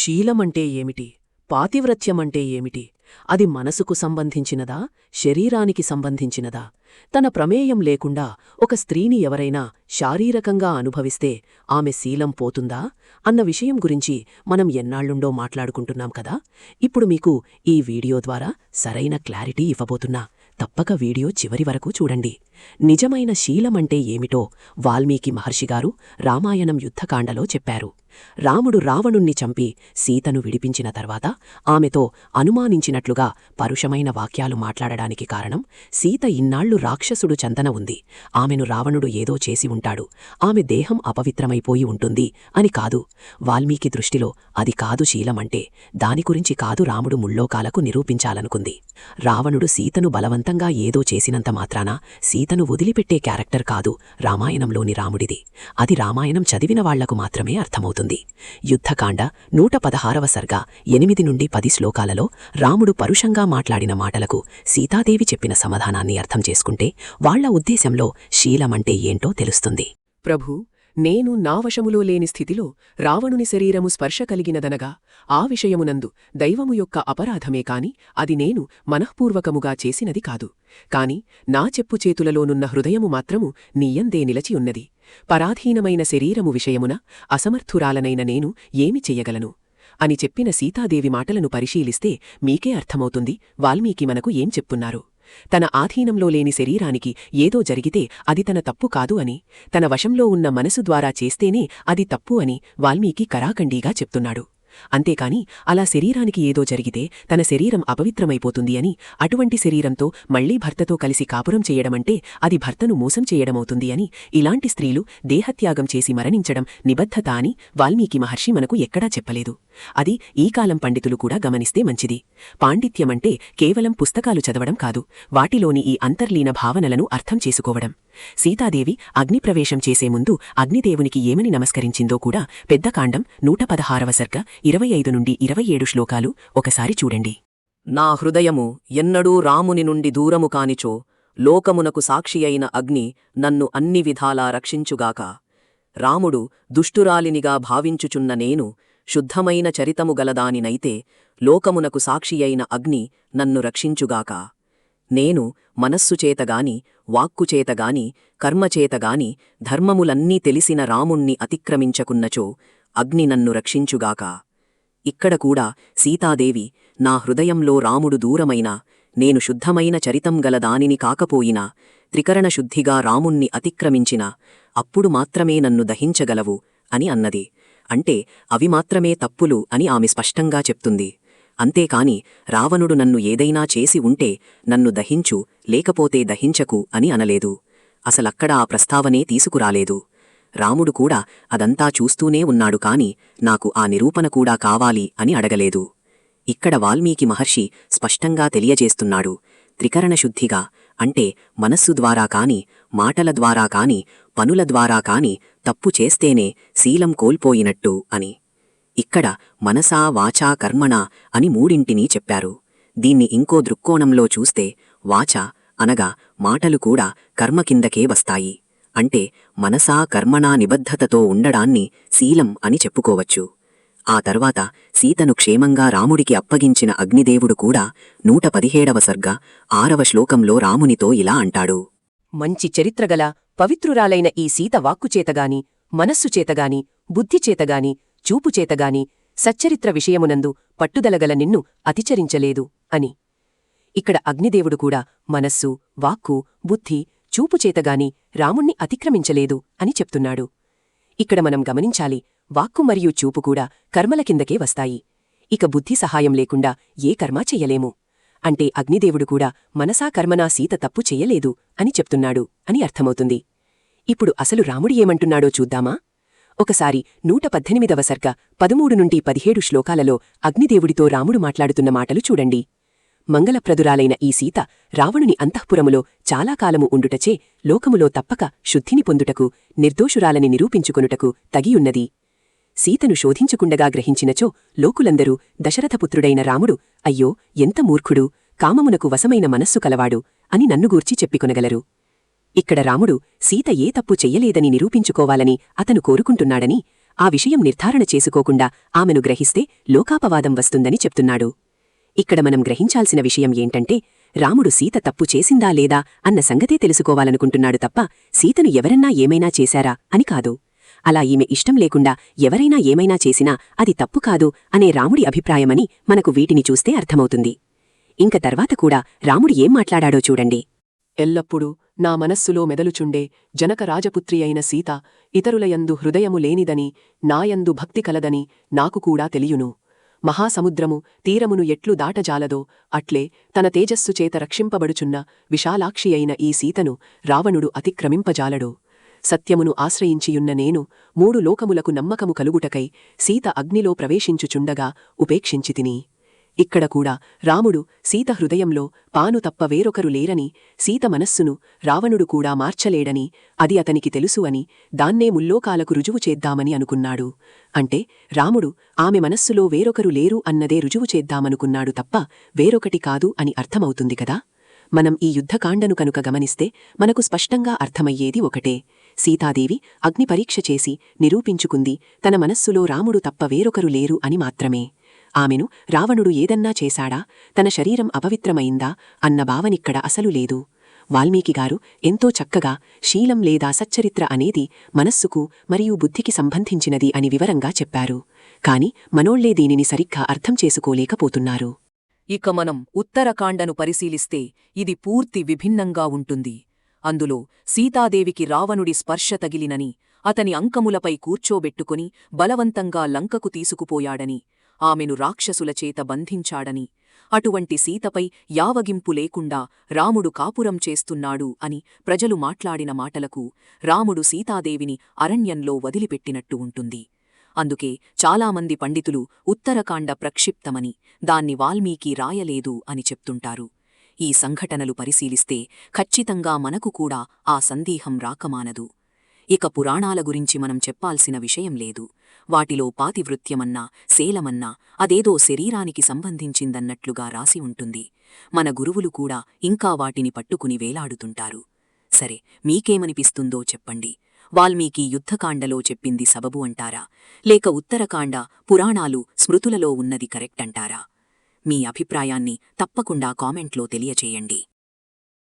శీలమంటే ఏమిటి? పాతివ్రత్యమంటే ఏమిటి? అది మనసుకు సంబంధించినదా, శరీరానికి సంబంధించినదా? తన ప్రమేయం లేకుండా ఒక స్త్రీని ఎవరైనా శారీరకంగా అనుభవిస్తే ఆమె శీలం పోతుందా అన్న విషయం గురించి మనం ఎన్నాళ్లుండో మాట్లాడుకుంటున్నాం కదా. ఇప్పుడు మీకు ఈ వీడియో ద్వారా సరైన క్లారిటీ ఇవ్వబోతున్నా. తప్పక వీడియో చివరి వరకు చూడండి. నిజమైన శీలమంటే ఏమిటో వాల్మీకి మహర్షిగారు రామాయణం యుద్ధకాండలో చెప్పారు. రాముడు రావణుణ్ణి చంపి సీతను విడిపించిన తర్వాత ఆమెతో అనుమానించినట్లుగా పరుషమైన వాక్యాలు మాట్లాడడానికి కారణం, సీత ఇన్నాళ్లు రాక్షసుడు చంతన ఉంది, ఆమెను రావణుడు ఏదో చేసి ఉంటాడు, ఆమె దేహం అపవిత్రమైపోయి ఉంటుంది అని కాదు. వాల్మీకి దృష్టిలో అది కాదు శీలమంటే. దాని గురించి కాదు రాముడు ముల్లోకాలకు నిరూపించాలనుకుంది. రావణుడు సీతను బలవంతంగా ఏదో చేసినంత మాత్రాన సీతను వదిలిపెట్టే క్యారెక్టర్ కాదు రామాయణంలోని రాముడిది. అది రామాయణం చదివిన వాళ్లకు మాత్రమే అర్థమవుతుంది. యుద్ధకాండ 116వ సర్గ 8 నుండి 10 శ్లోకాలలో రాముడు పరుషంగా మాట్లాడిన మాటలకు సీతాదేవి చెప్పిన సమాధానాన్ని అర్థం చేసుకుంటే వాళ్ల ఉద్దేశంలో శీలమంటే ఏంటో తెలుస్తుంది. ప్రభూ, నేను నా వశములో లేని స్థితిలో రావణుని శరీరము స్పర్శ కలిగినదనగా ఆ విషయమునందు దైవము యొక్క అపరాధమే కాని అది నేను మనఃపూర్వకముగా చేసినది కాదు. కాని నా చెప్పు చేతులలోనున్న హృదయము మాత్రము నీయందే నిలచియున్నది. పరాధీనమైన శరీరము విషయమున అసమర్థురాలనైన నేను ఏమి చెయ్యగలను అని చెప్పిన సీతాదేవి మాటలను పరిశీలిస్తే మీకే అర్థమవుతుంది వాల్మీకి మనకు ఏం చెప్పున్నారు. తన ఆధీనంలో లేని శరీరానికి ఏదో జరిగితే అది తన తప్పు కాదు అని, తన వశంలో ఉన్న మనసు ద్వారా చేస్తేనే అది తప్పు అని వాల్మీకి కరాఖండీగా చెప్తున్నాడు. అంతేకాని అలా శరీరానికి ఏదో జరిగితే తన శరీరం అపవిత్రమైపోతుంది అని, అటువంటి శరీరంతో మళ్లీ భర్తతో కలిసి కాపురం చేయడమంటే అది భర్తను మోసం చేయడమవుతుంది అని, ఇలాంటి స్త్రీలు దేహత్యాగం చేసి మరణించడం నిబద్ధత అని వాల్మీకి మహర్షి మనకు ఎక్కడా చెప్పలేదు. అది ఈ కాలం పండితులు కూడా గమనిస్తే మంచిది. పాండిత్యమంటే కేవలం పుస్తకాలు చదవడం కాదు, వాటిలోని ఈ అంతర్లీన భావనలను అర్థం చేసుకోవడం. సీతాదేవి అగ్నిప్రవేశం చేసే ముందు అగ్నిదేవునికి ఏమని నమస్కరించిందో కూడా పెద్దకాండం 116వ సర్గ 25 నుండి 27 శ్లోకాలు ఒకసారి చూడండి. నా హృదయము ఎన్నడూ రాముని నుండి దూరము కానిచో లోకమునకు సాక్షియైన అగ్ని నన్ను అన్ని విధాలా రక్షించుగాక. రాముడు దుష్టురాలినిగా భావించుచున్న నేను శుద్ధమైన చరితము గలదానినైతే లోకమునకు సాక్షియైన అగ్ని నన్ను రక్షించుగాక. నేను మనస్సుచేతగాని వాక్కుచేతగాని కర్మచేతగాని ధర్మములన్నీ తెలిసిన రాముణ్ణి అతిక్రమించకున్నచో అగ్ని నన్ను రక్షించుగాక. ఇక్కడ కూడా సీతాదేవి నా హృదయంలో రాముడు దూరమైనా, నేను శుద్ధమైన చరితం గలదానిని కాకపోయినా, త్రికరణ శుద్ధిగా రాముణ్ణి అతిక్రమించినా అప్పుడు మాత్రమే నన్ను దహించగలవు అని అన్నది. అంటే అవి మాత్రమే తప్పులు అని ఆమె స్పష్టంగా చెప్తుంది. అంతేకాని రావణుడు నన్ను ఏదైనా చేసి ఉంటే నన్ను దహించు, లేకపోతే దహించకు అని అనలేదు. అసలక్కడ ఆ ప్రస్తావనే తీసుకురాలేదు. రాముడు కూడా అదంతా చూస్తూనే ఉన్నాడు కాని నాకు ఆ నిరూపణ కూడా కావాలి అని అడగలేదు. ఇక్కడ వాల్మీకి మహర్షి స్పష్టంగా తెలియజేస్తున్నాడు, త్రికరణ శుద్ధిగా అంటే మనస్సు ద్వారా కాని, మాటల ద్వారా కాని, పనుల ద్వారా కాని తప్పు చేస్తేనే శీలం కోల్పోయినట్టు అని. ఇక్కడ మనసా వాచా కర్మణా అని మూడింటినీ చెప్పారు. దీన్ని ఇంకో దృక్కోణంలో చూస్తే వాచ అనగా మాటలు కూడా కర్మ కిందకే వస్తాయి. అంటే మనసా కర్మణా నిబద్ధతతో ఉండడాన్ని శీలం అని చెప్పుకోవచ్చు. ఆ తర్వాత సీతను క్షేమంగా రాముడికి అప్పగించిన అగ్నిదేవుడు కూడా 117వ సర్గ 6వ శ్లోకంలో రామునితో ఇలా అంటాడు. మంచి చరిత్రగల పవిత్రురాలైన ఈ సీత వాక్కుచేతగాని, మనస్సుచేతగాని, బుద్ధిచేతగాని, చూపుచేతగాని సచ్చరిత్ర విషయమునందు పట్టుదలగల నిన్ను అతిచరించలేదు అని. ఇక్కడ అగ్నిదేవుడు కూడా మనస్సు, వాక్కు, బుద్ధి, చూపుచేతగాని రాముణ్ణి అతిక్రమించలేదు అని చెప్తున్నాడు. ఇక్కడ మనం గమనించాలి, వాక్కు మరియు చూపు కూడా కర్మల కిందకే వస్తాయి. ఇక బుద్ధి సహాయం లేకుండా ఏ కర్మా చెయ్యలేము. అంటే అగ్నిదేవుడు కూడా మనసా కర్మనా సీత తప్పు చెయ్యలేదు అని చెప్తున్నాడు అని అర్థమవుతుంది. ఇప్పుడు అసలు రాముడు ఏమంటున్నాడో చూద్దామా? ఒకసారి 118వ సర్గ 13 నుండి 17 శ్లోకాలలో అగ్నిదేవుడితో రాముడు మాట్లాడుతున్న మాటలు చూడండి. మంగళప్రదురాలైన ఈ సీత రావణుని అంతఃపురములో చాలా కాలము ఉండుటచే లోకములో తప్పక శుద్ధిని పొందుటకు, నిర్దోషురాలని నిరూపించుకొనుటకు తగియున్నది. సీతను శోధించుకుండగా గ్రహించినచో లోకులందరూ దశరథపుత్రుడైన రాముడు అయ్యో ఎంత మూర్ఖుడు, కామమునకు వశమైన మనస్సు కలవాడు అని నన్నుగూర్చి చెప్పికొనగలరు. ఇక్కడ రాముడు సీత ఏ తప్పు చెయ్యలేదని నిరూపించుకోవాలని అతను కోరుకుంటున్నాడని, ఆ విషయం నిర్ధారణ చేసుకోకుండా ఆమెను గ్రహిస్తే లోకాపవాదం వస్తుందని చెప్తున్నాడు. ఇక్కడ మనం గ్రహించాల్సిన విషయం ఏంటంటే రాముడు సీత తప్పు చేసిందా లేదా అన్న సంగతే తెలుసుకోవాలనుకుంటున్నాడు తప్ప సీతను ఎవరన్నా ఏమైనా చేశారా అని కాదు. అలా ఈమె ఇష్టం లేకుండా ఎవరైనా ఏమైనా చేసినా అది తప్పు కాదు అనే రాముడి అభిప్రాయమని మనకు వీటిని చూస్తే అర్థమవుతుంది. ఇంక తర్వాత కూడా రాముడు ఏం మాట్లాడాడో చూడండి. ఎల్లప్పుడూ నా మనస్సులో మెదలుచుండే జనక రాజపుత్రి అయిన సీత ఇతరులయందు హృదయము లేనిదని నాయందు భక్తి కలదని నాకు కూడా తెలియును. మహాసముద్రము తీరమును ఎట్లు దాటజాలదో అట్లే తన తేజస్సుచేత రక్షింపబడుచున్న విశాలాక్షి అయిన ఈ సీతను రావణుడు అతిక్రమింపజాలడు. సత్యమును ఆశ్రయించియున్న నేను 3 లోకములకు నమ్మకము కలుగుటకై సీత అగ్నిలో ప్రవేశించుచుండగా ఉపేక్షించితిని. ఇక్కడ కూడా రాముడు సీత హృదయంలో పాను తప్ప వేరొకరు లేరని, సీత మనస్సును రావణుడు కూడా మార్చలేడని, అది అతనికి తెలుసు అని, దాన్నే ముల్లోకాలకు రుజువు చేద్దామని అనుకున్నాడు. అంటే రాముడు ఆమె మనస్సులో వేరొకరు లేరు అన్నదే రుజువు చేద్దామనుకున్నాడు తప్ప వేరొకటి కాదు అని అర్థమవుతుంది కదా. మనం ఈ యుద్ధకాండను కనుక గమనిస్తే మనకు స్పష్టంగా అర్థమయ్యేది ఒకటే. సీతాదేవి అగ్నిపరీక్ష చేసి నిరూపించుకుంది తన మనస్సులో రాముడు తప్ప వేరొకరు లేరు అని మాత్రమే. ఆమెను రావణుడు ఏదన్నా చేశాడా, తన శరీరం అపవిత్రమైందా అన్న భావనిక్కడ అసలు లేదు. వాల్మీకిగారు ఎంతో చక్కగా శీలం లేదా సచ్చరిత్ర అనేది మనస్సుకు మరియు బుద్ధికి సంబంధించినది అని వివరంగా చెప్పారు. కాని మనోళ్లే దీనిని సరిగ్గా అర్థం చేసుకోలేకపోతున్నారు. ఇక మనం ఉత్తరకాండను పరిశీలిస్తే ఇది పూర్తి విభిన్నంగా ఉంటుంది. అందులో సీతాదేవికి రావణుడి స్పర్శ తగిలినని, అతని అంకములపై కూర్చోబెట్టుకుని బలవంతంగా లంకకు తీసుకుపోయాడని, ఆమెను రాక్షసులచేత బంధించాడని, అటువంటి సీతపై యావగింపు లేకుండా రాముడు కాపురం చేస్తున్నాడు అని ప్రజలు మాట్లాడిన మాటలకు రాముడు సీతాదేవిని అరణ్యంలో వదిలిపెట్టినట్టు ఉంటుంది. అందుకే చాలామంది పండితులు ఉత్తరకాండ ప్రక్షిప్తమని, దాన్ని వాల్మీకి రాయలేదు అని చెప్తుంటారు. ఈ సంఘటనలు పరిశీలిస్తే ఖచ్చితంగా మనకు కూడా ఆ సందేహం రాకమానదు. ఇక పురాణాల గురించి మనం చెప్పాల్సిన విషయం లేదు. వాటిలో పాతివృత్యమన్నా శేలమన్నా అదేదో శరీరానికి సంబంధించిందన్నట్లుగా రాసి ఉంటుంది. మన గురువులు కూడా ఇంకా వాటిని పట్టుకుని వేలాడుతుంటారు. సరే, మీకేమనిపిస్తుందో చెప్పండి. వాల్మీకి యుద్ధకాండలో చెప్పింది సబబు అంటారా, లేక ఉత్తరకాండ పురాణాలు స్మృతులలో ఉన్నది కరెక్ట్ అంటారా? మీ అభిప్రాయాన్ని తప్పకుండా కామెంట్లో తెలియచేయండి.